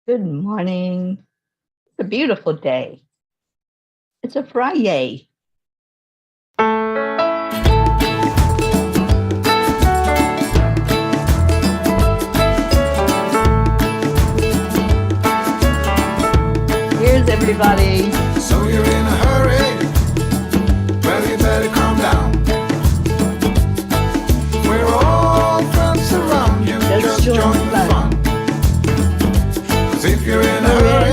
Good morning. It's a beautiful day. It's a FriYaY. Here's everybody. So you're in a hurry? Well, you better calm down. We're all friends around you. Just join the fun. 'Cause if you're in a hurry,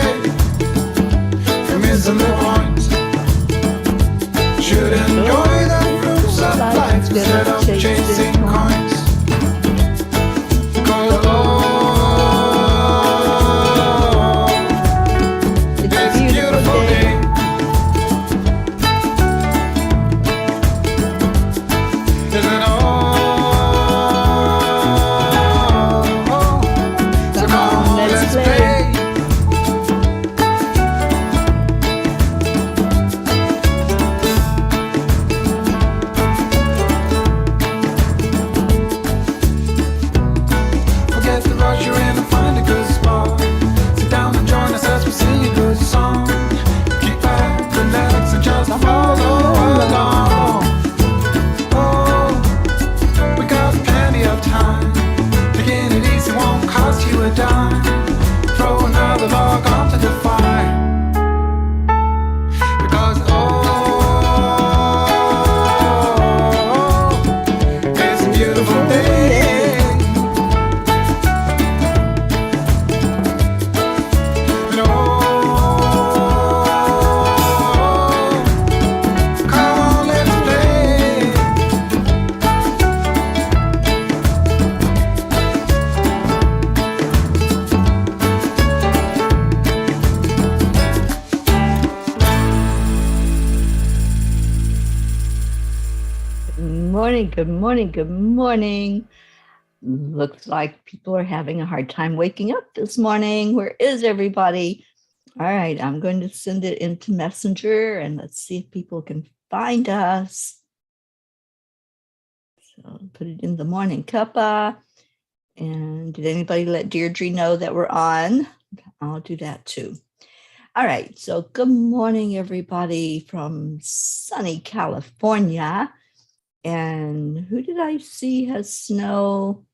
you're missing the point. Should enjoy the fruits of life instead of chasing coins. 'Cause it's a beautiful day. Isn't it so come on, let's play. Forget the rush, you're in and find a good spot. Sit down and join us as we sing a good song. Keep back, relax, and just follow along. Oh, we got plenty of time. Taking it easy won't cost you a dime. Throw another log onto the fire. Because it's a beautiful day. And come on, let's play. Good morning, good morning, good morning. Looks like people are having a hard time waking up this morning. Where is everybody? All right, I'm going to send it into Messenger and let's see if people can find us. So put it in the Morning Cuppa. And did anybody let Deirdre know that we're on? I'll do that too. All right, so good morning, everybody from sunny California. And who did I see has snow?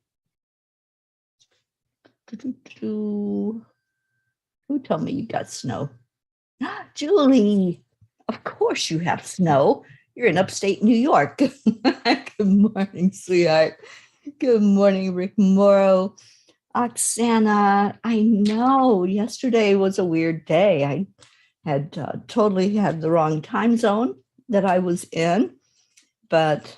Who told me you got snow? Julie, of course you have snow. You're in upstate New York. Good morning, sweetheart. Good morning, Rick Morrow. Oksana, I know yesterday was a weird day. I had totally had the wrong time zone that I was in, but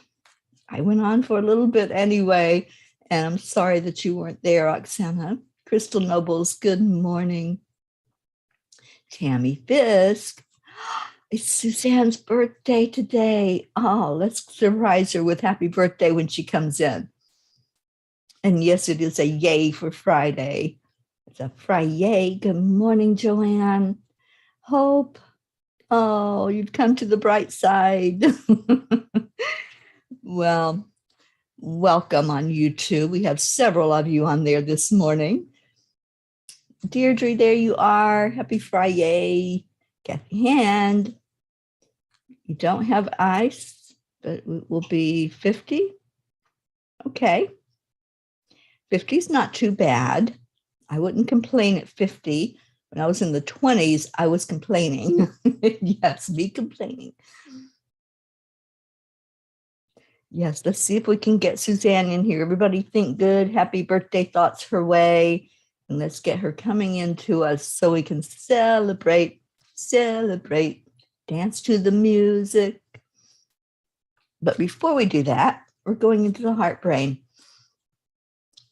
I went on for a little bit anyway, and I'm sorry that you weren't there, Oksana. Crystal Nobles, good morning. Tammy Fisk, it's Suzanne's birthday today. Oh, let's surprise her with happy birthday when she comes in. And yes, it is a yay for Friday. It's a FriYaY. Good morning, Joanne. Hope. Oh, you've come to the bright side. Well, welcome on YouTube. We have several of you on there this morning. Deirdre, there you are. Happy FriYaY. Kathy Hand. You don't have ice, but it will be 50. Okay. 50 is not too bad. I wouldn't complain at 50. When I was in the 20s, I was complaining. Yes, me complaining. Yes, let's see if we can get Suzanne in here. Everybody think good. Happy birthday thoughts her way. And let's get her coming into us so we can celebrate, dance to the music. But before we do that, we're going into the heart brain.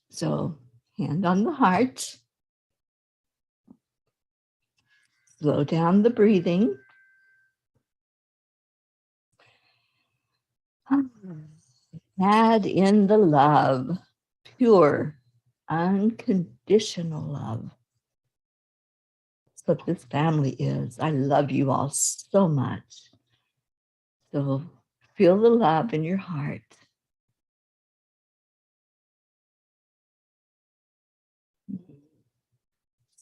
So hand on the heart. Slow down the breathing. Add in the love, pure, unconditional love. That's what this family is. I love you all so much. So feel the love in your heart.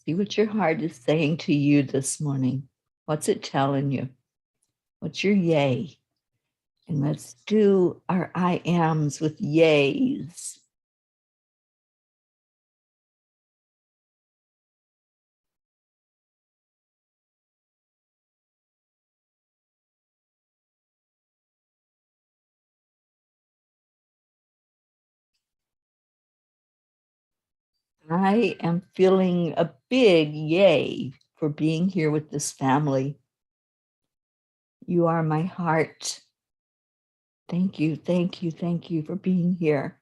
See what your heart is saying to you this morning. What's it telling you? What's your yay? And let's do our I ams with yays. I am feeling a big yay for being here with this family. You are my heart. Thank you, thank you, thank you for being here.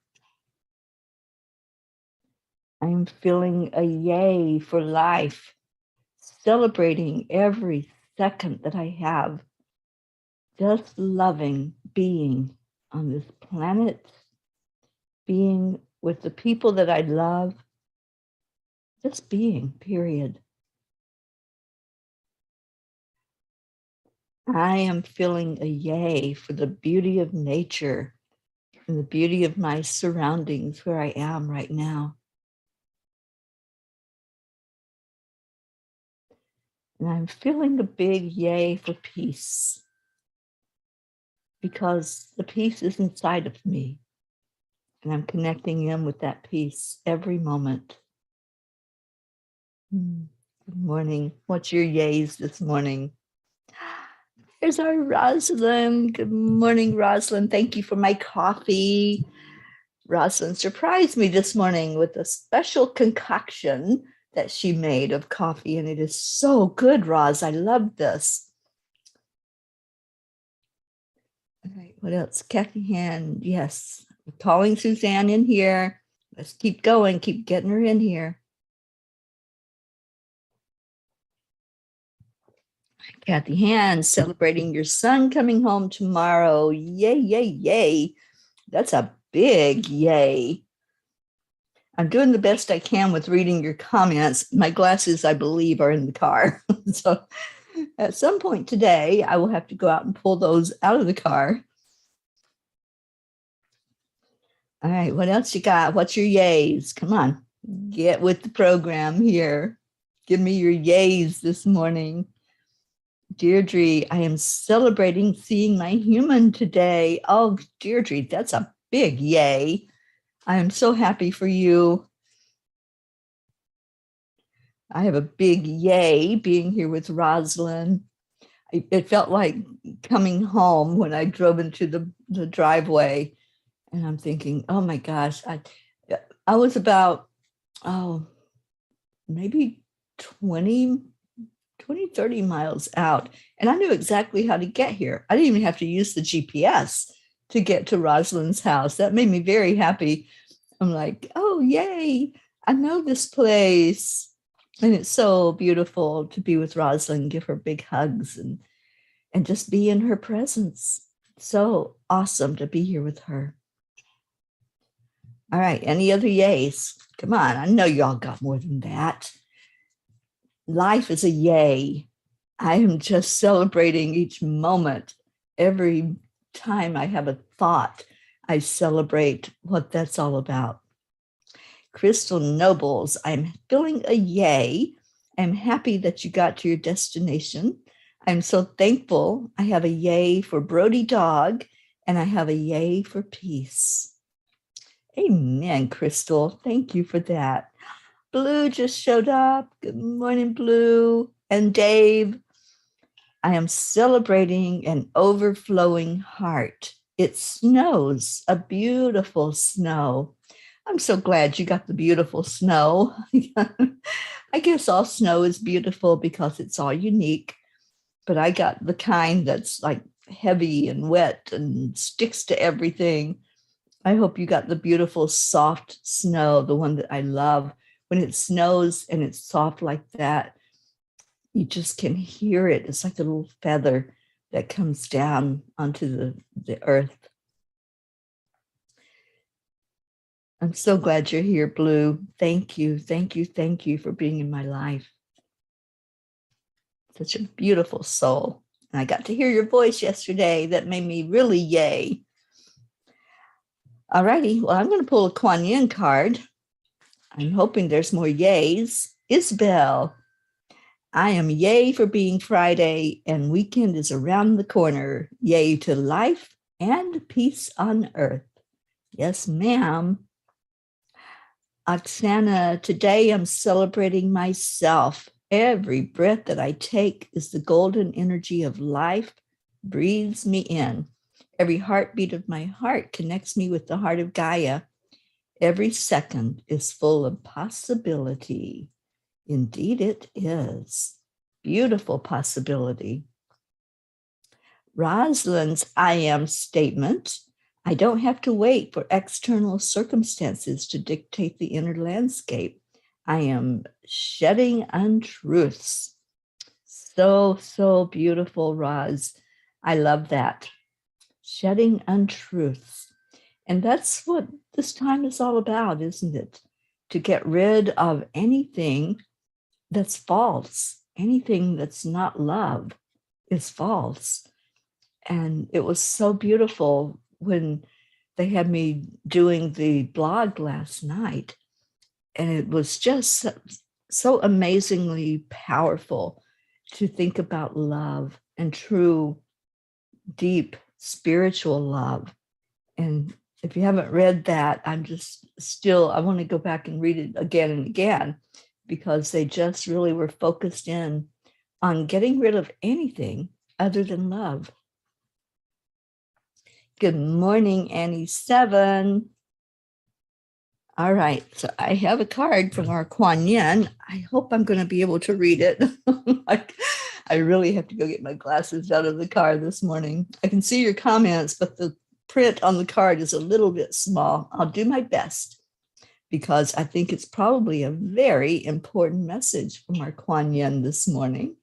I'm feeling a yay for life, celebrating every second that I have, just loving being on this planet, being with the people that I love, just being, period. I am feeling a yay for the beauty of nature and the beauty of my surroundings where I am right now. And I'm feeling a big yay for peace because the peace is inside of me. And I'm connecting in with that peace every moment. Good morning. What's your yays this morning? Here's our Rosalind. Good morning, Rosalind. Thank you for my coffee. Rosalind surprised me this morning with a special concoction that she made of coffee, and it is so good, Roz. I love this. All right, what else? Kathy Hand, yes. I'm calling Suzanne in here. Let's keep going, keep getting her in here. Kathy Hand, celebrating your son coming home tomorrow. Yay, yay, yay. That's a big yay. I'm doing the best I can with reading your comments. My glasses, I believe, are in the car. So at some point today, I will have to go out and pull those out of the car. All right, what else you got? What's your yays? Come on, get with the program here. Give me your yays this morning. Deirdre, I am celebrating seeing my human today. Oh, Deirdre, that's a big yay. I am so happy for you. I have a big yay being here with Rosalind. It felt like coming home when I drove into the driveway, and I'm thinking, oh my gosh, I was about, maybe 20, 30 miles out, and I knew exactly how to get here. I didn't even have to use the GPS to get to Rosalind's house. That made me very happy. I'm like, oh, yay, I know this place. And it's so beautiful to be with Rosalind, give her big hugs and just be in her presence. So awesome to be here with her. All right, any other yays? Come on, I know y'all got more than that. Life is a yay. I am just celebrating each moment. Every time I have a thought, I celebrate what that's all about. Crystal Nobles, I'm feeling a yay. I'm happy that you got to your destination. I'm so thankful. I have a yay for Brody Dog, and I have a yay for peace. Amen, Crystal. Thank you for that. Blue just showed up. Good morning, Blue. And Dave, I am celebrating an overflowing heart. It snows, a beautiful snow. I'm so glad you got the beautiful snow. I guess all snow is beautiful because it's all unique, but I got the kind that's like heavy and wet and sticks to everything. I hope you got the beautiful soft snow, the one that I love. When it snows and it's soft like that, you just can hear it. It's like a little feather that comes down onto the earth. I'm so glad you're here, Blue. Thank you, thank you, thank you for being in my life. Such a beautiful soul. And I got to hear your voice yesterday. That made me really yay. All righty, well, I'm going to pull a Kuan Yin card. I'm hoping there's more yays. Isabel. I am yay for being Friday and weekend is around the corner. Yay to life and peace on earth. Yes, ma'am. Oksana, today I'm celebrating myself. Every breath that I take is the golden energy of life breathes me in. Every heartbeat of my heart connects me with the heart of Gaia. Every second is full of possibility. Indeed, it is. Beautiful possibility. Rosalind's I am statement. I don't have to wait for external circumstances to dictate the inner landscape. I am shedding untruths. So beautiful, Roz. I love that. Shedding untruths. And that's what this time is all about, isn't it? To get rid of anything that's false, anything that's not love is false. And it was so beautiful when they had me doing the blog last night. And it was just so amazingly powerful to think about love and true, deep spiritual love. And if you haven't read that, I want to go back and read it again and again, because they just really were focused in on getting rid of anything other than love. Good morning, Annie 7. All right, so I have a card from our Kuan Yin. I hope I'm going to be able to read it. I really have to go get my glasses out of the car this morning. I can see your comments, but the print on the card is a little bit small. I'll do my best because I think it's probably a very important message from our Kuan Yin this morning.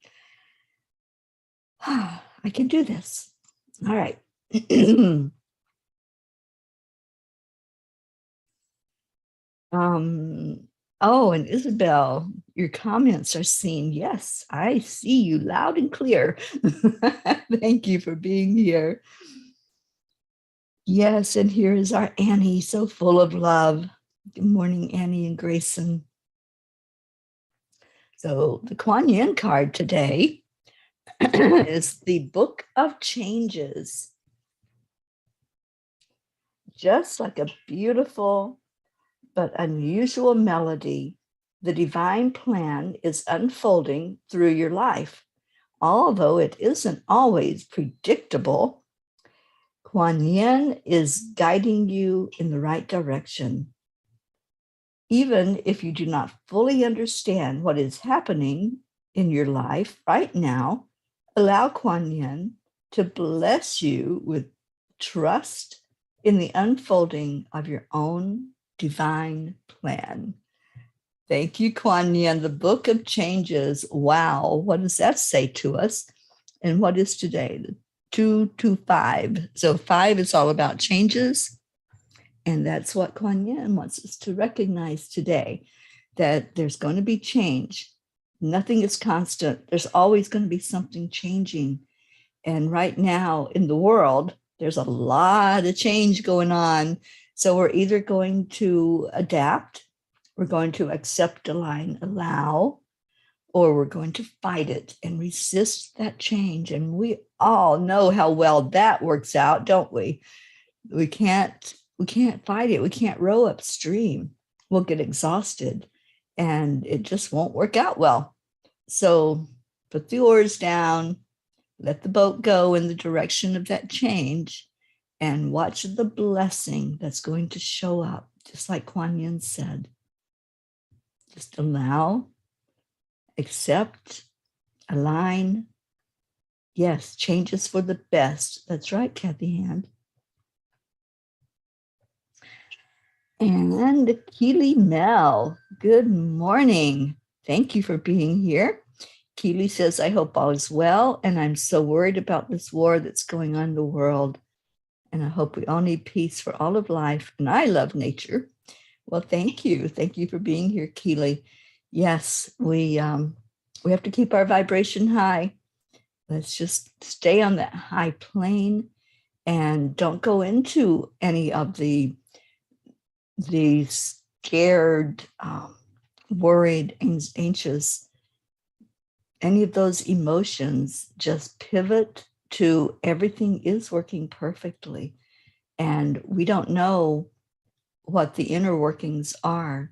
I can do this. All right. Oh, and Isabel, your comments are seen. Yes, I see you loud and clear. Thank you for being here. Yes, and here is our Annie, so full of love. Good morning, Annie and Grayson. So the Kuan Yin card today is the Book of Changes. Just like a beautiful but unusual melody, the divine plan is unfolding through your life. Although it isn't always predictable, Kuan Yin is guiding you in the right direction. Even if you do not fully understand what is happening in your life right now, allow Kuan Yin to bless you with trust in the unfolding of your own divine plan. Thank you, Kuan Yin. The Book of Changes. Wow, what does that say to us? And what is today? 2 to 5. So 5 is all about changes. And that's what Kuan Yin wants us to recognize today, that there's going to be change. Nothing is constant. There's always going to be something changing. And right now in the world, there's a lot of change going on. So we're either going to adapt, we're going to accept, align, allow, or we're going to fight it and resist that change. And we all know how well that works out, don't we? We can't fight it. We can't row upstream. We'll get exhausted and it just won't work out well. So put the oars down, let the boat go in the direction of that change, and watch the blessing that's going to show up, just like Kuan Yin said. Just allow, accept, align. Yes, changes for the best. That's right, Kathy Hand. And Keely Mel, good morning. Thank you for being here. Keely says, I hope all is well, and I'm so worried about this war that's going on in the world. And I hope we all need peace for all of life. And I love nature. Well, thank you. Thank you for being here, Keely. Yes, we have to keep our vibration high. Let's just stay on that high plane and don't go into any of the scared worried, anxious, any of those emotions, just pivot to everything is working perfectly. And we don't know what the inner workings are.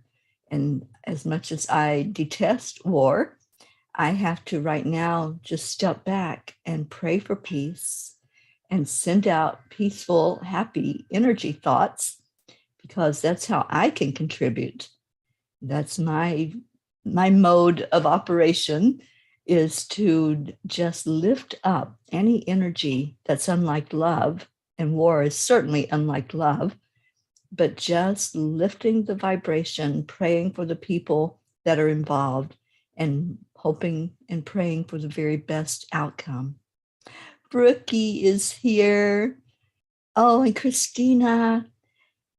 And as much as I detest war, I have to right now just step back and pray for peace and send out peaceful, happy energy thoughts, because that's how I can contribute. That's my mode of operation, is to just lift up any energy that's unlike love. And war is certainly unlike love, but just lifting the vibration, praying for the people that are involved, and hoping and praying for the very best outcome. Brookie is here. Oh, and Christina.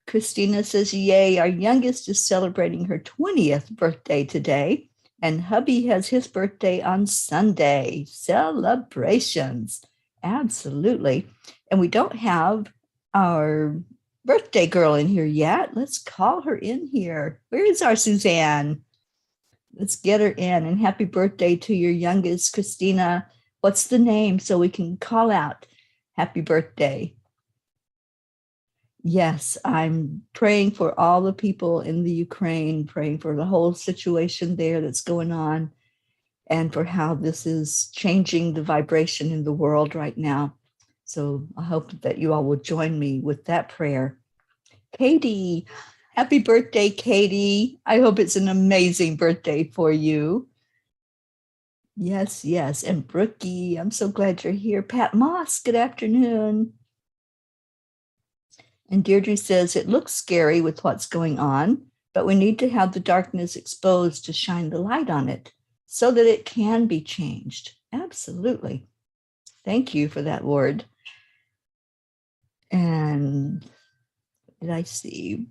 Christina says, yay, our youngest is celebrating her 20th birthday today, and hubby has his birthday on Sunday. Celebrations. Absolutely. And we don't have our birthday girl in here yet. Let's call her in here. Where is our Suzanne? Let's get her in. And happy birthday to your youngest, Christina. What's the name so we can call out happy birthday? Yes, I'm praying for all the people in the Ukraine, praying for the whole situation there that's going on, and for how this is changing the vibration in the world right now. So I hope that you all will join me with that prayer. Katie, happy birthday, Katie. I hope it's an amazing birthday for you. Yes, yes. And Brookie, I'm so glad you're here. Pat Moss, good afternoon. And Deirdre says, it looks scary with what's going on, but we need to have the darkness exposed to shine the light on it so that it can be changed. Absolutely. Thank you for that word. And did I see?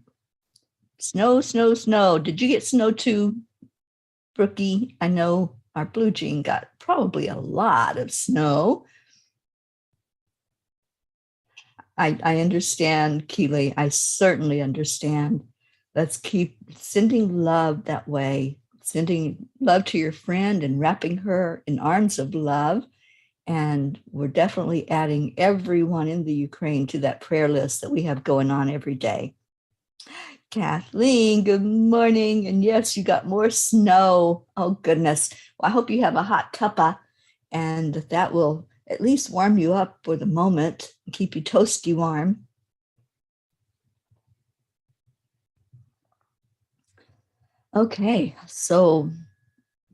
Snow, snow, snow. Did you get snow too, Brookie? I know our Blue Jean got probably a lot of snow. I understand, Keely. I certainly understand. Let's keep sending love that way, sending love to your friend and wrapping her in arms of love. And we're definitely adding everyone in the Ukraine to that prayer list that we have going on every day. Kathleen, good morning. And yes, you got more snow. Oh, goodness. Well, I hope you have a hot cuppa, and that will at least warm you up for the moment and keep you toasty warm. Okay, so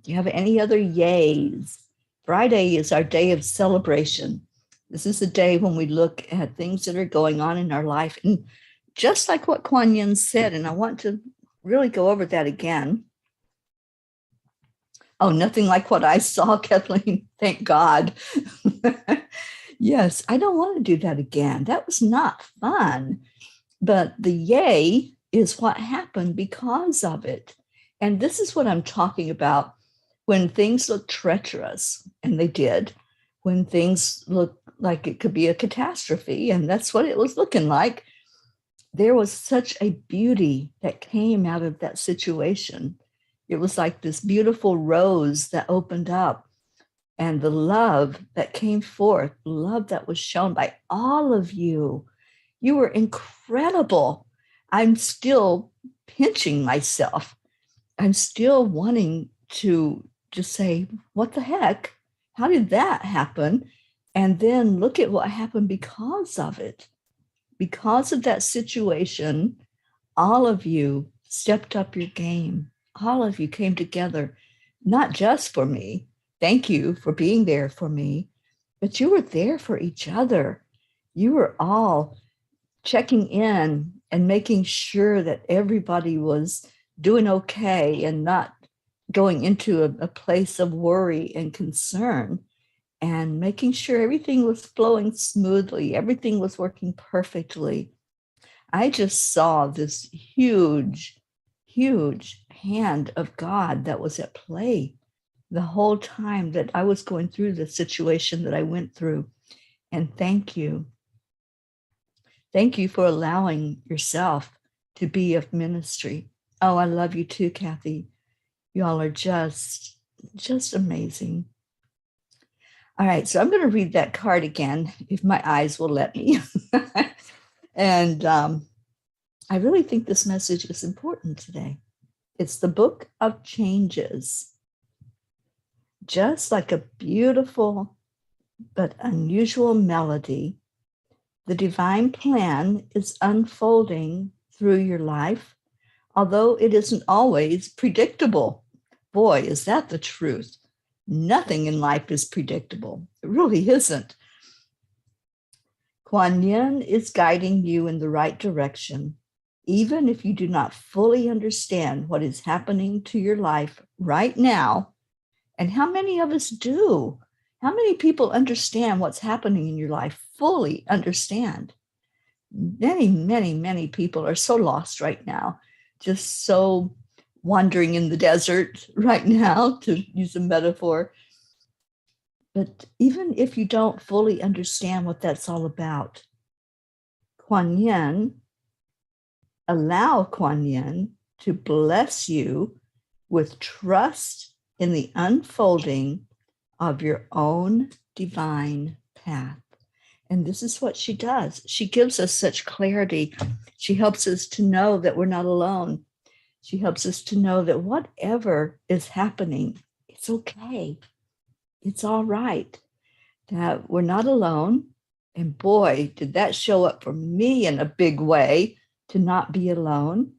do you have any other yays? Friday is our day of celebration. This is the day when we look at things that are going on in our life. And just like what Kuan Yin said, and I want to really go over that again. Oh, nothing like what I saw, Kathleen. Thank God. Yes, I don't want to do that again. That was not fun. But the yay is what happened because of it. And this is what I'm talking about. When things look treacherous, and they did, when things look like it could be a catastrophe, and that's what it was looking like, there was such a beauty that came out of that situation. It was like this beautiful rose that opened up, and the love that came forth, love that was shown by all of you. You were incredible. I'm still pinching myself. I'm still wanting to just say, what the heck? How did that happen? And then look at what happened because of it. Because of that situation, all of you stepped up your game. All of you came together, not just for me. Thank you for being there for me, but you were there for each other. You were all checking in and making sure that everybody was doing okay and not going into a place of worry and concern, and making sure everything was flowing smoothly, everything was working perfectly. I just saw this huge, huge hand of God that was at play the whole time that I was going through the situation that I went through. And thank you. Thank you for allowing yourself to be of ministry. Oh, I love you too, Kathy. Y'all are just amazing. All right, so I'm going to read that card again, if my eyes will let me. And I really think this message is important today. It's the Book of Changes. Just like a beautiful but unusual melody, the divine plan is unfolding through your life, although it isn't always predictable. Boy, is that the truth. Nothing in life is predictable. It really isn't. Kuan Yin is guiding you in the right direction, even if you do not fully understand what is happening to your life right now. And how many of us do? How many people understand what's happening in your life, fully understand? Many, many, many people are so lost right now, just so wandering in the desert right now, to use a metaphor. But even if you don't fully understand what that's all about, Kuan Yin, allow Kuan Yin to bless you with trust in the unfolding of your own divine path. And this is what she does. She gives us such clarity. She helps us to know that we're not alone. She helps us to know that whatever is happening, it's okay. It's all right, that we're not alone. And boy, did that show up for me in a big way, to not be alone.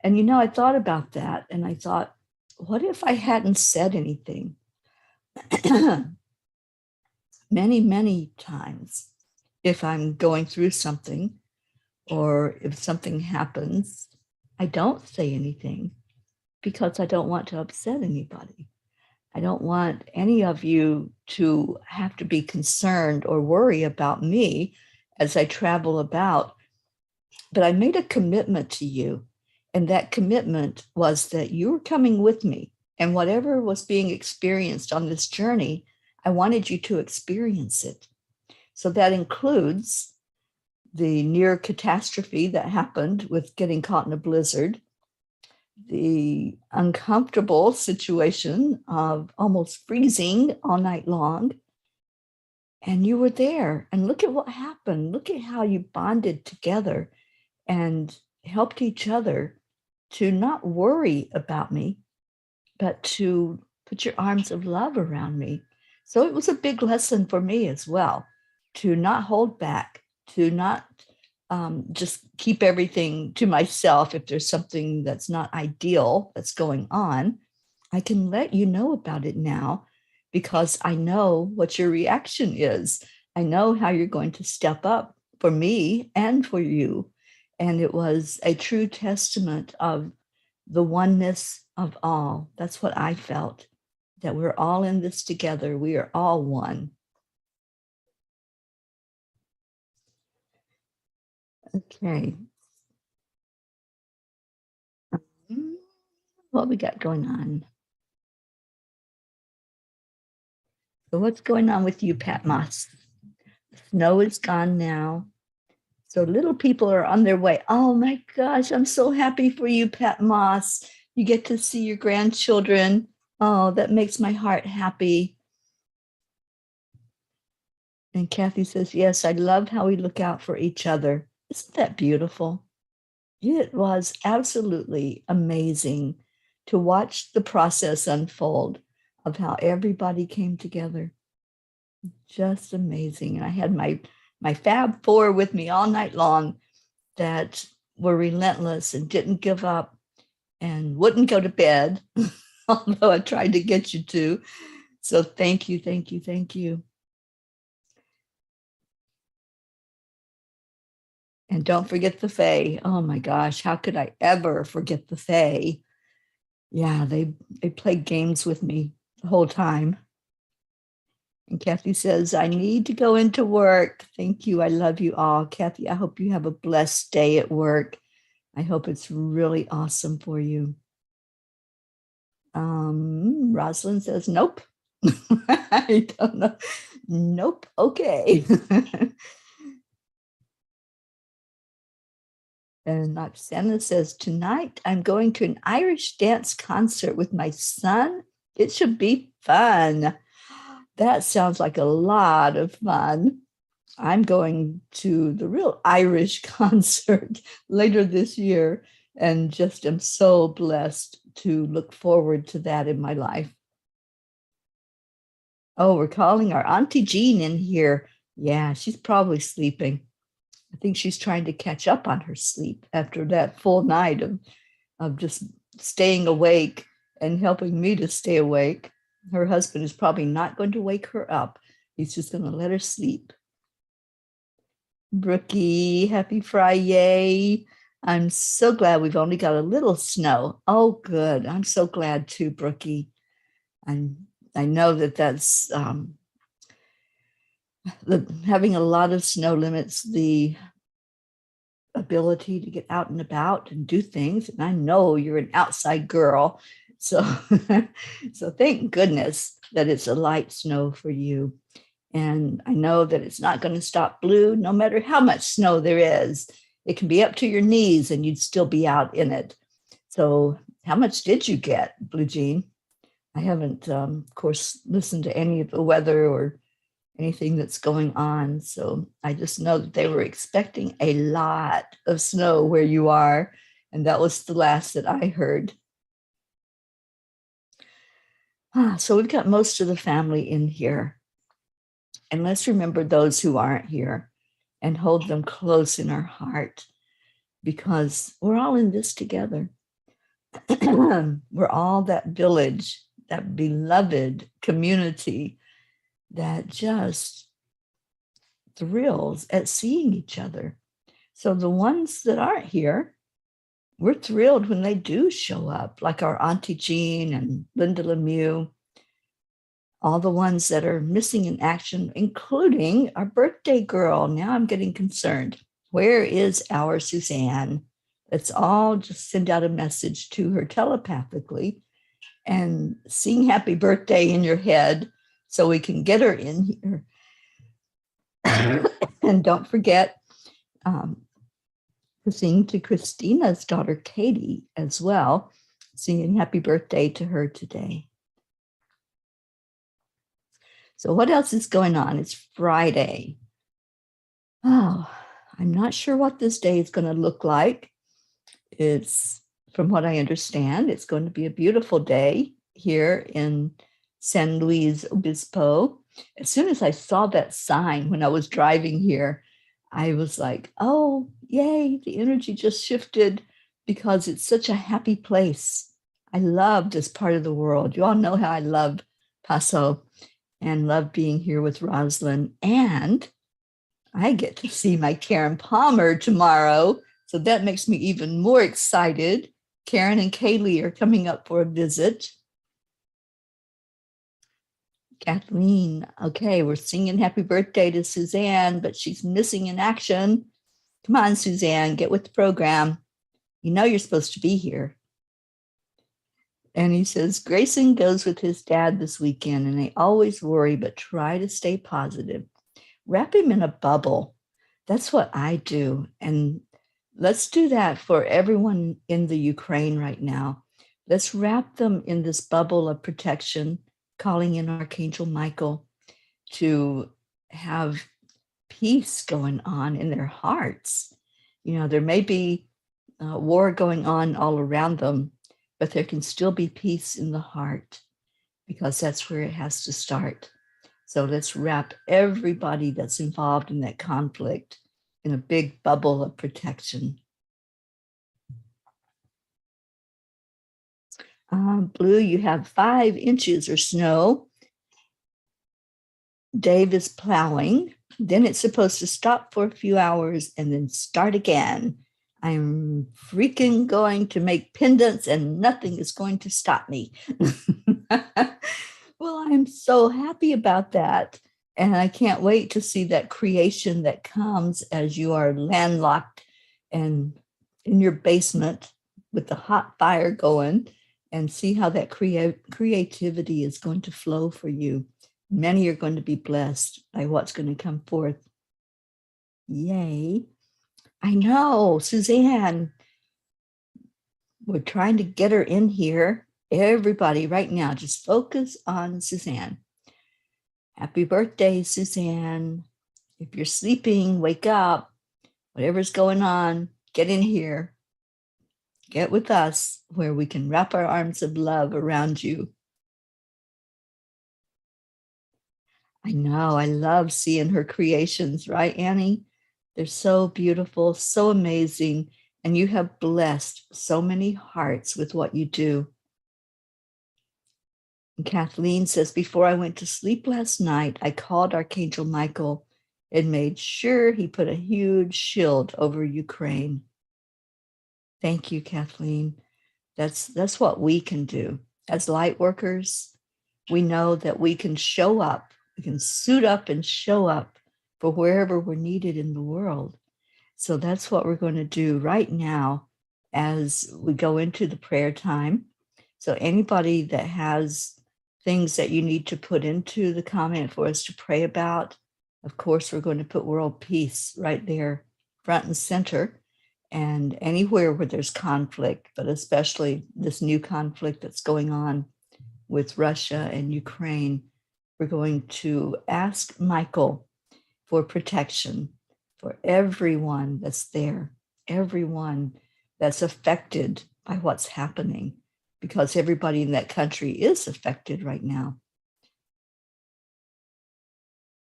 And you know, I thought about that and I thought, what if I hadn't said anything? Many, many times, if I'm going through something or if something happens, I don't say anything because I don't want to upset anybody. I don't want any of you to have to be concerned or worry about me as I travel about. But I made a commitment to you, and that commitment was that you were coming with me, and whatever was being experienced on this journey, I wanted you to experience it. So that includes the near catastrophe that happened with getting caught in a blizzard, the uncomfortable situation of almost freezing all night long. And you were there. And look at what happened. Look at how you bonded together and helped each other to not worry about me, but to put your arms of love around me. So it was a big lesson for me as well, to not hold back, to not just keep everything to myself. If there's something that's not ideal that's going on, I can let you know about it now because I know what your reaction is. I know how you're going to step up for me and for you. And it was a true testament of the oneness of all. That's what I felt, that we're all in this together. We are all one. Okay. What we got going on? So what's going on with you, Pat Moss? Snow is gone now. So little people are on their way. Oh my gosh, I'm so happy for you, Pat Moss. You get to see your grandchildren. Oh, that makes my heart happy. And Kathy says, yes, I love how we look out for each other. Isn't that beautiful? It was absolutely amazing to watch the process unfold of how everybody came together. Just amazing. And I had my Fab Four with me all night long that were relentless and didn't give up and wouldn't go to bed, although I tried to get you to. So thank you, thank you, thank you. And don't forget the Fae. Oh my gosh, how could I ever forget the Fae? Yeah, they played games with me the whole time. And Kathy says, I need to go into work. Thank you. I love you all. Kathy, I hope you have a blessed day at work. I hope it's really awesome for you. Rosalind says, nope. I don't know. Nope. Okay. And Oksana says, tonight I'm going to an Irish dance concert with my son. It should be fun. That sounds like a lot of fun. I'm going to the real Irish concert later this year and just am so blessed to look forward to that in my life. Oh, we're calling our Auntie Jean in here. Yeah, she's probably sleeping. I think she's trying to catch up on her sleep after that full night of just staying awake and helping me to stay awake. Her husband is probably not going to wake her up. He's just going to let her sleep. Brookie, happy FriYaY. I'm so glad we've only got a little snow. Oh, good. I'm so glad too, Brookie. I know that's having a lot of snow limits the ability to get out and about and do things. And I know you're an outside girl. So, so thank goodness that it's a light snow for you. And I know that it's not going to stop Blue, no matter how much snow there is. It can be up to your knees and you'd still be out in it. So how much did you get, Blue Jean? I haven't, of course, listened to any of the weather or anything that's going on. So I just know that they were expecting a lot of snow where you are. And that was the last that I heard. So we've got most of the family in here. And let's remember those who aren't here and hold them close in our heart because we're all in this together. We're all that village, that beloved community that just thrills at seeing each other. So the ones that aren't here, we're thrilled when they do show up, like our Auntie Jean and Linda Lemieux, all the ones that are missing in action, including our birthday girl. Now I'm getting concerned. Where is our Suzanne? Let's all just send out a message to her telepathically and sing happy birthday in your head so we can get her in here. And don't forget to sing to Christina's daughter, Katie, as well, singing happy birthday to her today. So what else is going on? It's Friday. Oh, I'm not sure what this day is going to look like. It's, from what I understand, it's going to be a beautiful day here in San Luis Obispo. As soon as I saw that sign when I was driving here, I was like, oh, yay, the energy just shifted because it's such a happy place. I love this part of the world. You all know how I love Paso and love being here with Rosalind. And I get to see my Karen Palmer tomorrow. So that makes me even more excited. Karen and Kaylee are coming up for a visit. Kathleen, okay, we're singing happy birthday to Suzanne, but she's missing in action. Come on, Suzanne, get with the program. You know you're supposed to be here. And he says, Grayson goes with his dad this weekend, and they always worry, but try to stay positive. Wrap him in a bubble. That's what I do. And let's do that for everyone in the Ukraine right now. Let's wrap them in this bubble of protection, calling in Archangel Michael to have peace going on in their hearts. You know, there may be war going on all around them, but there can still be peace in the heart because that's where it has to start. So let's wrap everybody that's involved in that conflict in a big bubble of protection. Blue, you have 5 inches or snow. Dave is plowing. Then it's supposed to stop for a few hours and then start again. I'm freaking going to make pendants and nothing is going to stop me. Well, I'm so happy about that. And I can't wait to see that creation that comes as you are landlocked and in your basement with the hot fire going, and see how that creativity is going to flow for you. Many are going to be blessed by what's going to come forth. Yay. I know, Suzanne. We're trying to get her in here. Everybody, right now, just focus on Suzanne. Happy birthday, Suzanne. If you're sleeping, wake up. Whatever's going on, get in here. Get with us where we can wrap our arms of love around you. I know, I love seeing her creations, right, Annie? They're so beautiful, so amazing, and you have blessed so many hearts with what you do. And Kathleen says, before I went to sleep last night, I called Archangel Michael and made sure he put a huge shield over Ukraine. Thank you, Kathleen. That's what we can do. As light workers, we know that we can show up, we can suit up and show up for wherever we're needed in the world. So that's what we're going to do right now as we go into the prayer time. So anybody that has things that you need to put into the comment for us to pray about, of course, we're going to put world peace right there, front and center. And anywhere where there's conflict, but especially this new conflict that's going on with Russia and Ukraine, we're going to ask Michael for protection for everyone that's there, everyone that's affected by what's happening, because everybody in that country is affected right now.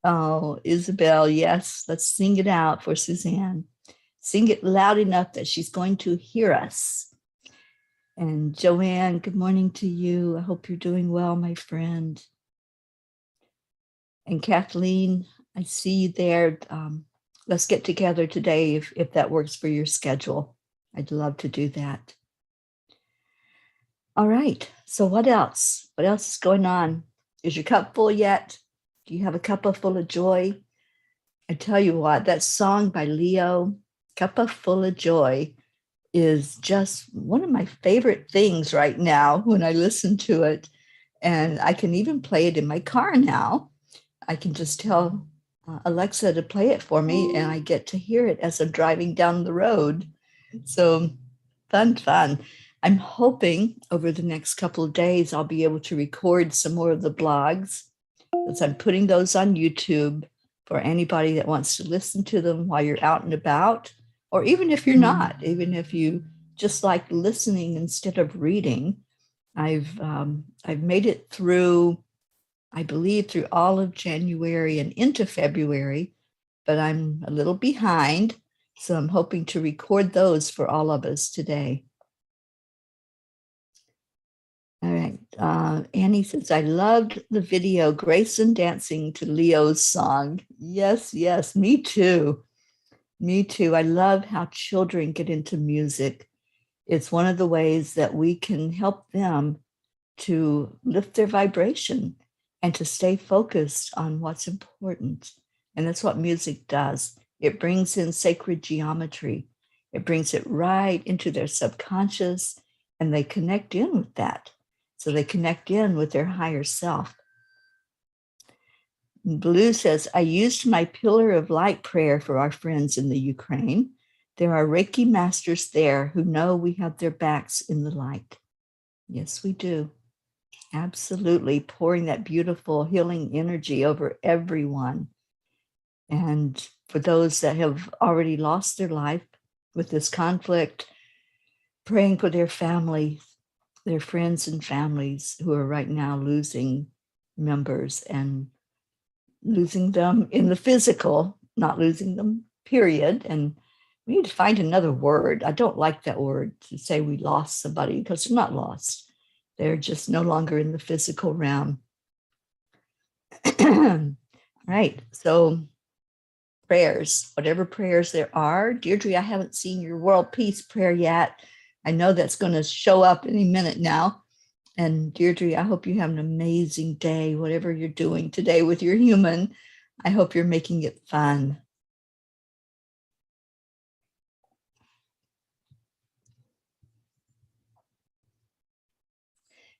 Oh, Isabel, yes, let's sing it out for Suzanne. Sing it loud enough that she's going to hear us. And Joanne, good morning to you. I hope you're doing well, my friend. And Kathleen, I see you there. Let's get together today if that works for your schedule. I'd love to do that. All right, so what else? What else is going on? Is your cup full yet? Do you have a Cuppa Fulla Joy? I tell you what, that song by Leo, Cuppa Fulla Joy, is just one of my favorite things right now when I listen to it. And I can even play it in my car now. I can just tell Alexa to play it for me, and I get to hear it as I'm driving down the road. So fun. I'm hoping over the next couple of days, I'll be able to record some more of the blogs, as I'm putting those on YouTube for anybody that wants to listen to them while you're out and about. Or even if you're not, even if you just like listening instead of reading, I've made it through, I believe, through all of January and into February, but I'm a little behind. So I'm hoping to record those for all of us today. All right. Annie says, I loved the video, Grayson dancing to Leo's song. Yes, me too. Me too. I love how children get into music. It's one of the ways that we can help them to lift their vibration and to stay focused on what's important. And that's what music does. It brings in sacred geometry. It brings it right into their subconscious, and they connect in with that. So they connect in with their higher self. Blue says, I used my pillar of light prayer for our friends in the Ukraine. There are Reiki masters there who know we have their backs in the light. Yes, we do. Absolutely. Pouring that beautiful healing energy over everyone. And for those that have already lost their life with this conflict, praying for their families, their friends and families who are right now losing members and losing them in the physical, not losing them, period. And we need to find another word. I don't like that word to say we lost somebody, because they're not lost. They're just no longer in the physical realm. Right. So prayers, whatever prayers there are. Deirdre, I haven't seen your world peace prayer yet. I know that's going to show up any minute now. And Deirdre, I hope you have an amazing day, whatever you're doing today with your human. I hope you're making it fun.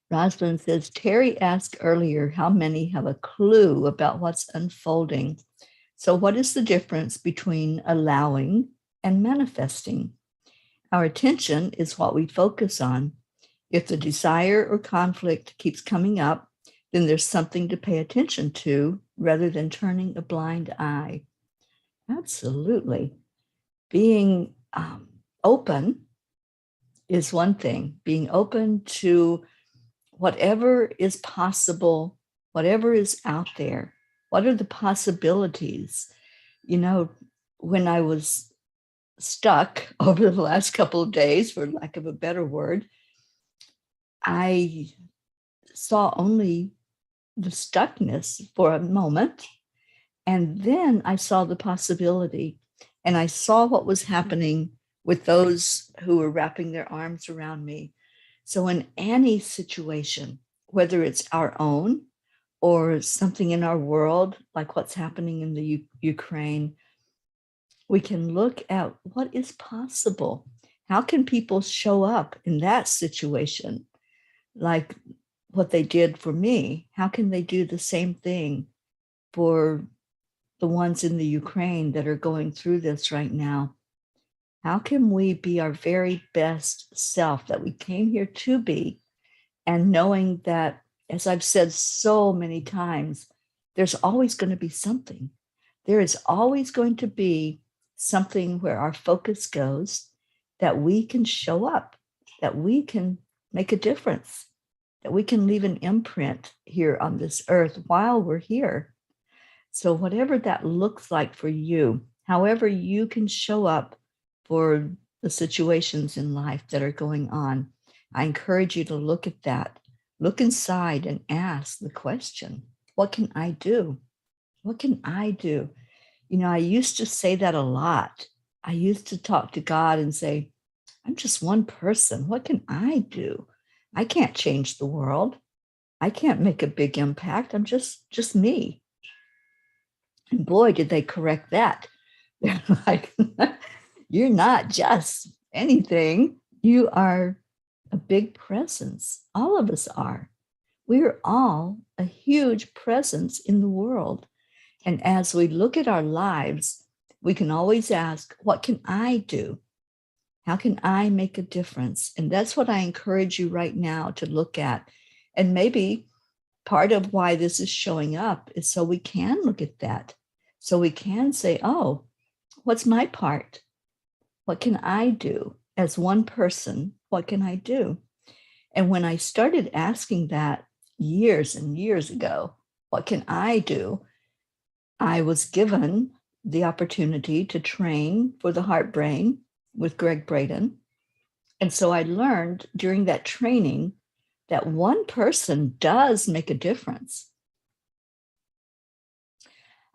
Rosalind says, Teri asked earlier how many have a clue about what's unfolding. So what is the difference between allowing and manifesting. Our attention is what we focus on. If the desire or conflict keeps coming up, then there's something to pay attention to rather than turning a blind eye. Absolutely. Being open is one thing. Being open to whatever is possible, whatever is out there. What are the possibilities? You know, when I was stuck over the last couple of days, for lack of a better word, I saw only the stuckness for a moment. And then I saw the possibility, and I saw what was happening with those who were wrapping their arms around me. So in any situation, whether it's our own or something in our world, like what's happening in the Ukraine, we can look at what is possible. How can people show up in that situation? Like what they did for me, how can they do the same thing for the ones in the Ukraine that are going through this right now? How can we be our very best self that we came here to be? And knowing that, as I've said so many times, there's always going to be something. There is always going to be something where our focus goes, that we can show up, that we can make a difference, that we can leave an imprint here on this earth while we're here. So whatever that looks like for you, however you can show up for the situations in life that are going on, I encourage you to look at that. Look inside and ask the question, what can I do? What can I do? You know, I used to say that a lot. I used to talk to God and say, I'm just one person. What can I do? I can't change the world. I can't make a big impact. I'm just me. And boy, did they correct that. They're like, you're not just anything. You are a big presence. All of us are. We're all a huge presence in the world. And as we look at our lives, we can always ask, what can I do? How can I make a difference? And that's what I encourage you right now to look at. And maybe part of why this is showing up is so we can look at that. So we can say, oh, what's my part? What can I do as one person? What can I do? And when I started asking that years and years ago, what can I do? I was given the opportunity to train for the Heart Brain with Greg Braden. And so I learned during that training that one person does make a difference.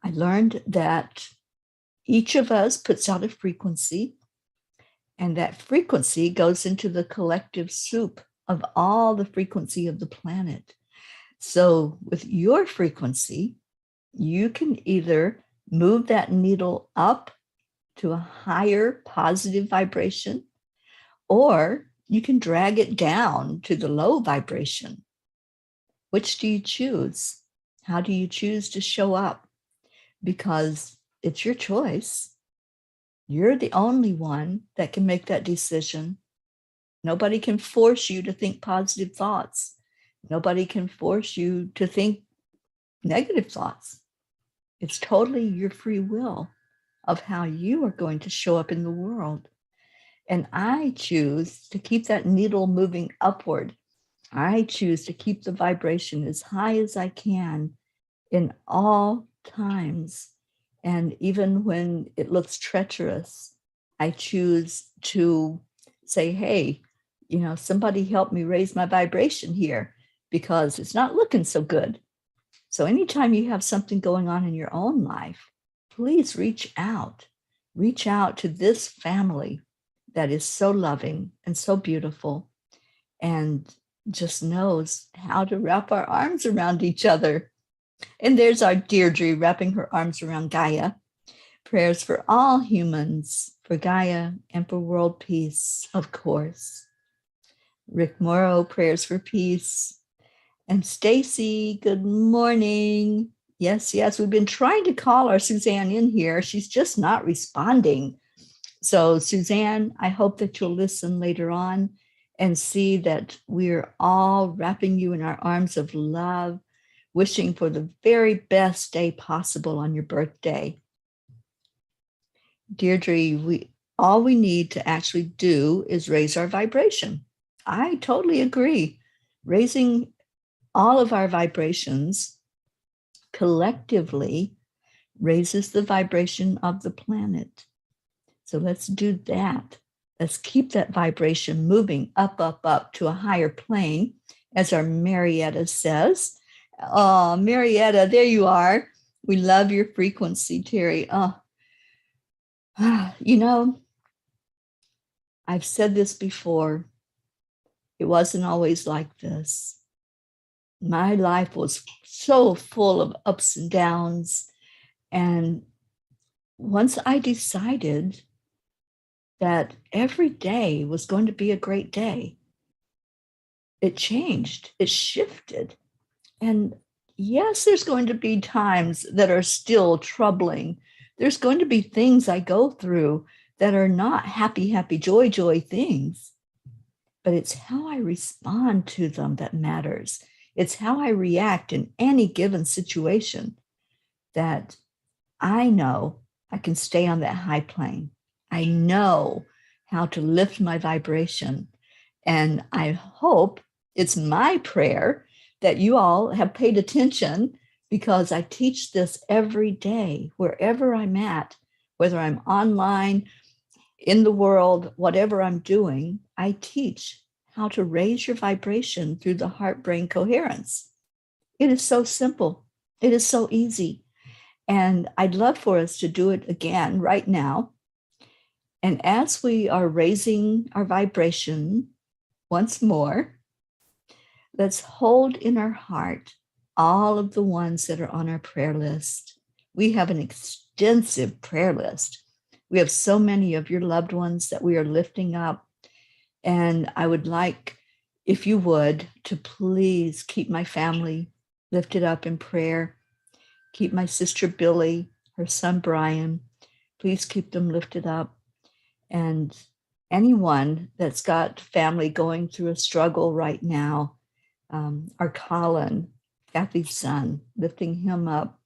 I learned that each of us puts out a frequency, and that frequency goes into the collective soup of all the frequency of the planet. So with your frequency, you can either move that needle up to a higher positive vibration, or you can drag it down to the low vibration. Which do you choose? How do you choose to show up? Because it's your choice. You're the only one that can make that decision. Nobody can force you to think positive thoughts. Nobody can force you to think negative thoughts. It's totally your free will of how you are going to show up in the world. And I choose to keep that needle moving upward. I choose to keep the vibration as high as I can in all times. And even when it looks treacherous, I choose to say, hey, you know, somebody help me raise my vibration here, because it's not looking so good. So anytime you have something going on in your own life, please reach out to this family that is so loving and so beautiful and just knows how to wrap our arms around each other. And there's our Deirdre wrapping her arms around Gaia. Prayers for all humans, for Gaia, and for world peace, of course. Rick Morrow, prayers for peace. And Stacy, good morning. Yes, we've been trying to call our Suzanne in here. She's just not responding. So, Suzanne, I hope that you'll listen later on and see that we're all wrapping you in our arms of love, wishing for the very best day possible on your birthday. Deirdre, all we need to actually do is raise our vibration. I totally agree. Raising all of our vibrations collectively raises the vibration of the planet. So let's do that. Let's keep that vibration moving up, up, up to a higher plane, as our Marietta says. Oh, Marietta, there you are. We love your frequency, Teri. Oh, you know, I've said this before. It wasn't always like this. My life was so full of ups and downs. And once I decided that every day was going to be a great day, it changed, it shifted. And yes, there's going to be times that are still troubling. There's going to be things I go through that are not happy, happy, joy, joy things. But it's how I respond to them that matters. It's how I react in any given situation that I know I can stay on that high plane. I know how to lift my vibration. And I hope, it's my prayer, that you all have paid attention, because I teach this every day, wherever I'm at, whether I'm online, in the world, whatever I'm doing, I teach how to raise your vibration through the heart-brain coherence. It is so simple. It is so easy. And I'd love for us to do it again right now. And as we are raising our vibration once more, let's hold in our heart all of the ones that are on our prayer list. We have an extensive prayer list. We have so many of your loved ones that we are lifting up. And I would like, if you would, to please keep my family lifted up in prayer. Keep my sister Billy, her son Brian. Please keep them lifted up. And anyone that's got family going through a struggle right now, our Colin, Kathy's son, lifting him up.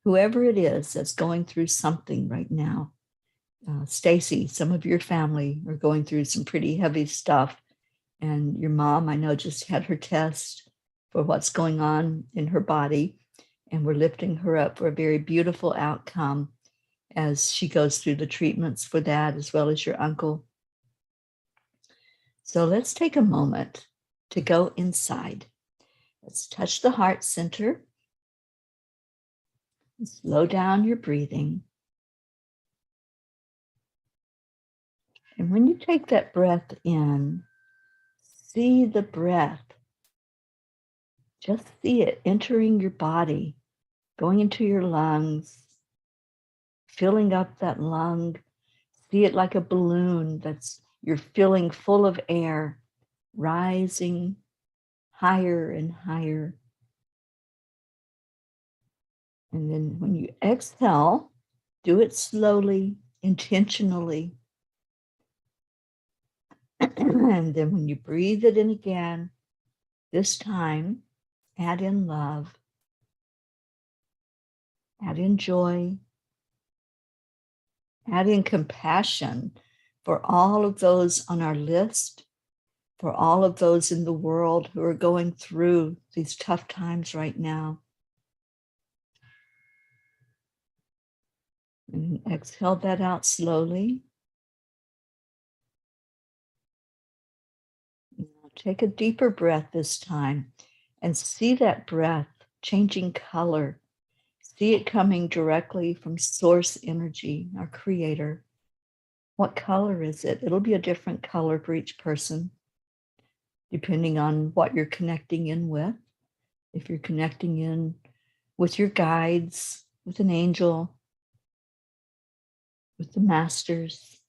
Whoever it is that's going through something right now. Stacy, some of your family are going through some pretty heavy stuff. And your mom, I know, just had her test for what's going on in her body. And we're lifting her up for a very beautiful outcome as she goes through the treatments for that, as well as your uncle. So let's take a moment to go inside. Let's touch the heart center. Slow down your breathing. And when you take that breath in, see the breath. Just see it entering your body, going into your lungs, filling up that lung. See it like a balloon that's you're filling full of air, rising higher and higher. And then when you exhale, do it slowly, intentionally. And then when you breathe it in again, this time, add in love, add in joy, add in compassion for all of those on our list, for all of those in the world who are going through these tough times right now. And exhale that out slowly. Now take a deeper breath this time and see that breath changing color. See it coming directly from source energy, our creator. What color is it? It'll be a different color for each person, depending on what you're connecting in with. If you're connecting in with your guides, with an angel, with the masters,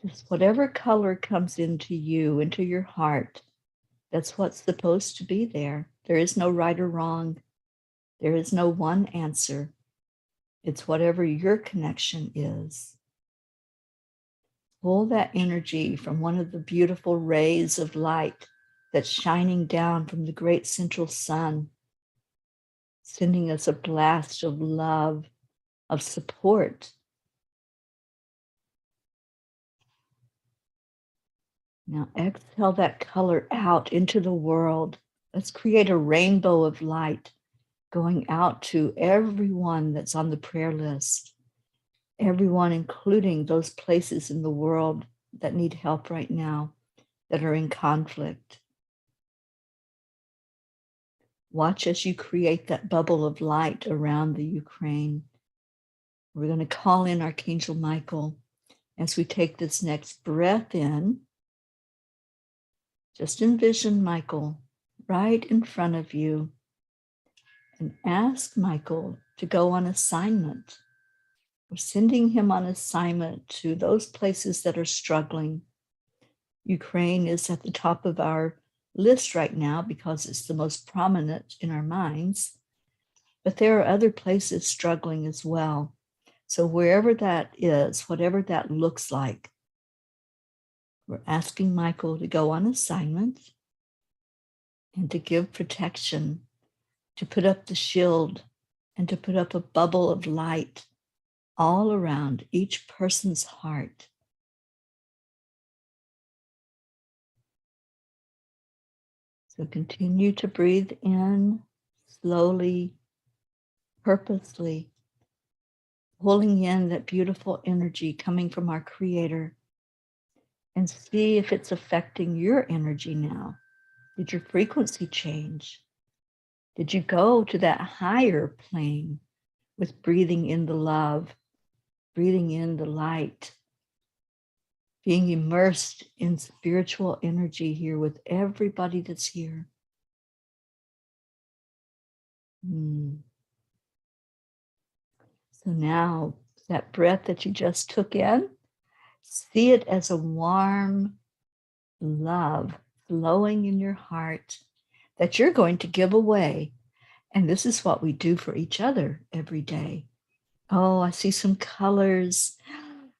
just whatever color comes into you, into your heart, that's what's supposed to be there. There is no right or wrong. There is no one answer. It's whatever your connection is. Pull that energy from one of the beautiful rays of light that's shining down from the great central sun, sending us a blast of love, of support. Now exhale that color out into the world. Let's create a rainbow of light going out to everyone that's on the prayer list, everyone, including those places in the world that need help right now, that are in conflict. Watch as you create that bubble of light around the Ukraine. We're going to call in Archangel Michael as we take this next breath in. Just envision Michael right in front of you and ask Michael to go on assignment. We're sending him on assignment to those places that are struggling. Ukraine is at the top of our list right now because it's the most prominent in our minds, but there are other places struggling as well. So wherever that is, whatever that looks like, we're asking Michael to go on assignment and to give protection, to put up the shield and to put up a bubble of light all around each person's heart. So continue to breathe in slowly, purposely, pulling in that beautiful energy coming from our Creator, and see if it's affecting your energy now. Did your frequency change? Did you go to that higher plane with breathing in the love, breathing in the light, being immersed in spiritual energy here with everybody that's here? So now that breath that you just took in, see it as a warm love flowing in your heart that you're going to give away. And this is what we do for each other every day. Oh, I see some colors.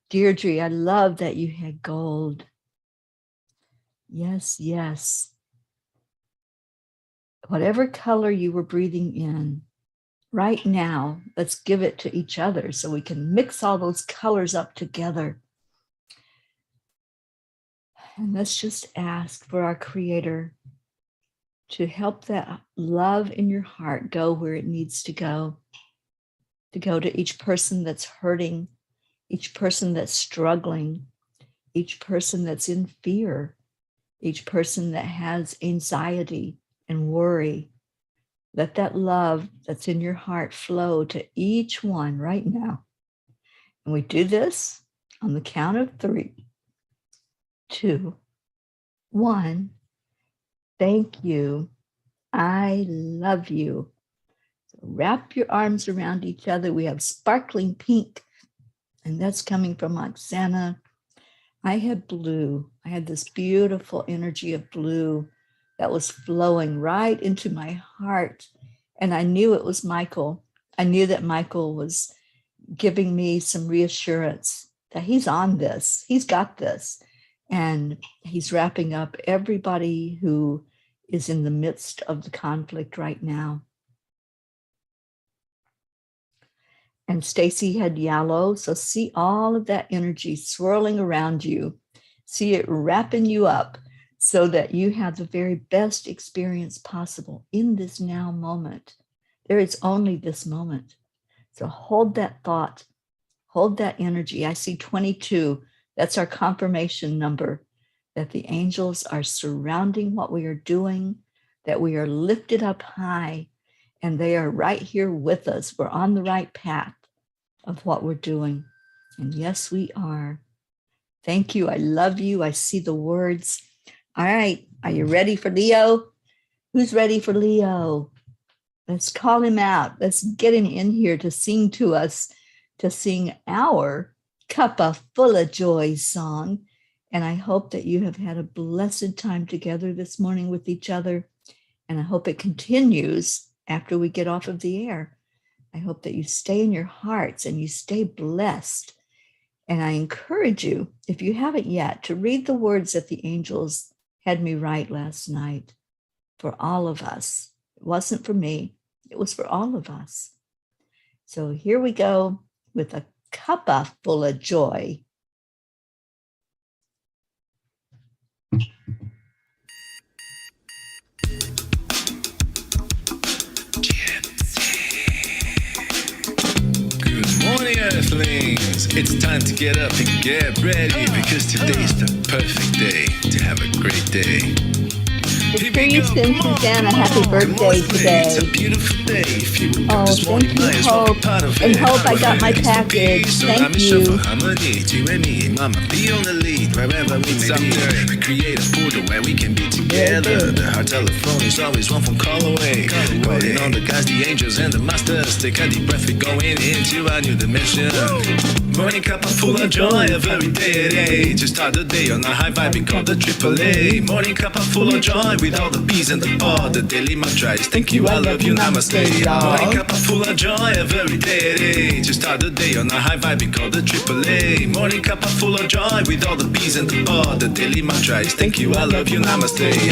Deirdre, I love that you had gold. Yes, yes. Whatever color you were breathing in, right now, let's give it to each other so we can mix all those colors up together. And let's just ask for our Creator to help that love in your heart go where it needs to go to each person that's hurting, each person that's struggling, each person that's in fear, each person that has anxiety and worry. Let that love that's in your heart flow to each one right now. And we do this on the count of 3, 2, 1. Thank you. I love you. So wrap your arms around each other. We have sparkling pink, and that's coming from Oksana. I had blue. I had this beautiful energy of blue that was flowing right into my heart. And I knew it was Michael. I knew that Michael was giving me some reassurance that he's on this. He's got this. And he's wrapping up everybody who is in the midst of the conflict right now. And Stacy had yellow, so see all of that energy swirling around you. See it wrapping you up so that you have the very best experience possible in this now moment. There is only this moment. So hold that thought, hold that energy. I see 22. That's our confirmation number, that the angels are surrounding what we are doing, that we are lifted up high, and they are right here with us. We're on the right path of what we're doing. And yes, we are. Thank you. I love you. I see the words. All right. Are you ready for Leo? Who's ready for Leo? Let's call him out. Let's get him in here to sing to us, to sing our Cuppa Fulla Joy song. And I hope that you have had a blessed time together this morning with each other. And I hope it continues after we get off of the air. I hope that you stay in your hearts and you stay blessed. And I encourage you, if you haven't yet, to read the words that the angels had me write last night for all of us. It wasn't for me, it was for all of us. So here we go with a Cuppa Fulla Joy. Good morning, Earthlings. It's time to get up and get ready because today's the perfect day to have a great day. It's for you, Susanna. Happy birthday today. It's a beautiful day. If you woke up Oh, this morning, thank you, might as well be Hope. part of And it. Hope, I got my It's the package. peace, so Thank let me show you. for harmony. You and me, mama, be on the lead wherever we may be. We create a portal where we can be together. The heart telephone is always one phone call away. Calling on the guys, the angels, and the masters. Take a deep breath, we're going into a new dimension. Morning Cuppa Fulla Joy, every day. To start the day on a high vibe, we call the AAA. Morning Cuppa Fulla Joy, with all the bees and the pod. The daily mantra is thank you, I love you, namaste. Morning Cuppa Fulla Joy, every day. To start the day on a high vibe, we call the AAA. Morning Cuppa Fulla Joy, with all the bees and the pod. The daily mantra is thank you, I love you, namaste. Give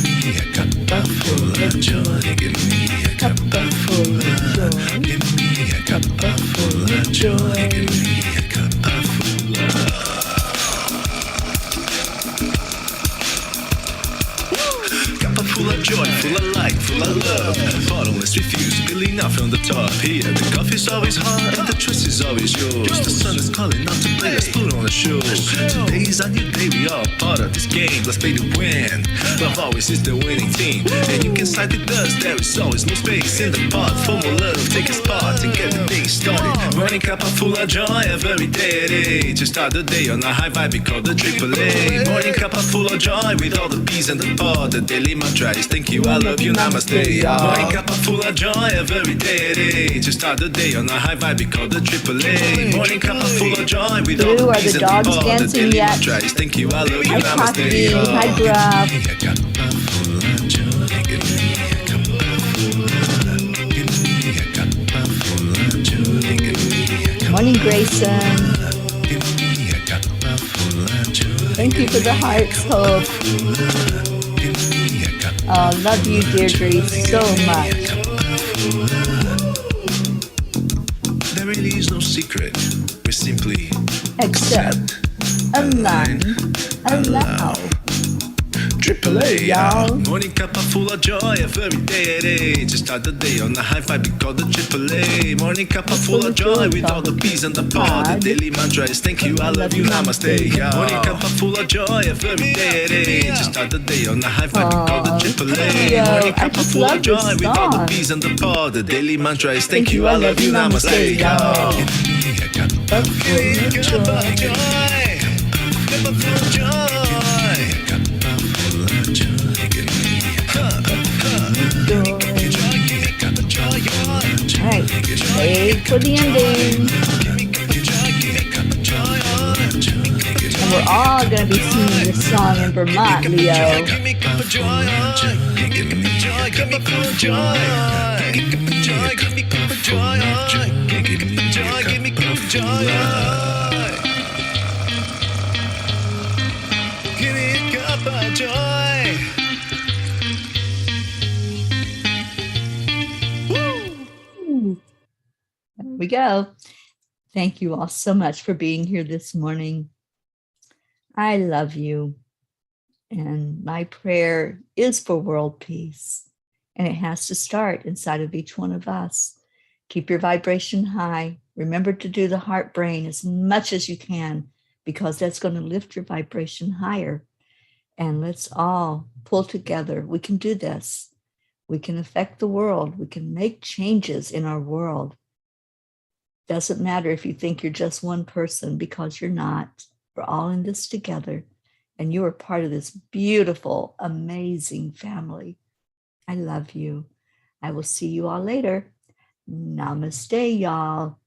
me a cuppa full of joy. Give me a cuppa full of joy. Give me a cuppa full of joy. Give me a cuppa full of. Cuppa full of joy, full of light, full of love. Bottomless refuse, spilling off from the top. Here, the coffee's always hot and the choice is always yours. The sun is calling out to play, let's put on a show. Today is a new day, we are part of this game. Let's play to win. Love always is the winning team. And you can side with us, there is always no space in the pot. For more love, take a spot and get the day started. Morning Cuppa Fulla Joy, every day. To start the day on a high vibe, we call the AAA. Morning Cuppa Fulla Joy, with all the bees and the pod. The daily mantra is thank you, I love you, namaste. Morning Cuppa Fulla Joy, every day. To start the day on a high vibe, we call the AAA. Morning Cuppa Fulla Joy, with all the bees and the pod. The daily mantra is thank you, I love you, Hi, namaste. Coffee. Hi, Gruff. Give me a cuppa full of joy. Give me a cuppa full of. Give me a cuppa full of joy. Give me a cuppa. Morning, Grayson. Give me a cuppa full of joy. Thank you for the hearts, Hope. Give me a cuppa. Oh, love you, Deirdre, so much. There really is no secret. We simply Accept, align, allow. AAA, y'all. Morning Cuppa Fulla Joy, every day. To start the day on a high vibe, we call the AAA. Morning Cuppa Fulla Joy, with all the bees and the pod. The daily mantra is thank you, I love you, namaste. Morning Cuppa Fulla Joy, every day. To start the day on a high vibe, we call the AAA. Yo, Morning I Cuppa just Fulla love Joy, this with all the song. bees and the pod. The daily mantra is thank you, I love you, namaste. Give me a cuppa full of joy. Cuppa full of joy. Cuppa full of joy. Give me a cuppa full of joy. Give me a cuppa joy. All right, wait for the ending. And we're all going to be singing this song in Vermont, Leo. Give me cuppa joy. Give me joy. Cuppa full of joy. Give me joy. Give me cuppa joy. Give me joy. Give me cuppa joy. Give me a cuppa joy. There we go. Thank you all so much for being here this morning. I love you. And my prayer is for world peace. And it has to start inside of each one of us. Keep your vibration high. Remember to do the heart brain as much as you can, because that's going to lift your vibration higher. And let's all pull together. We can do this. We can affect the world. We can make changes in our world. Doesn't matter if you think you're just one person, because you're not. We're all in this together. And you are part of this beautiful, amazing family. I love you. I will see you all later. Namaste, y'all.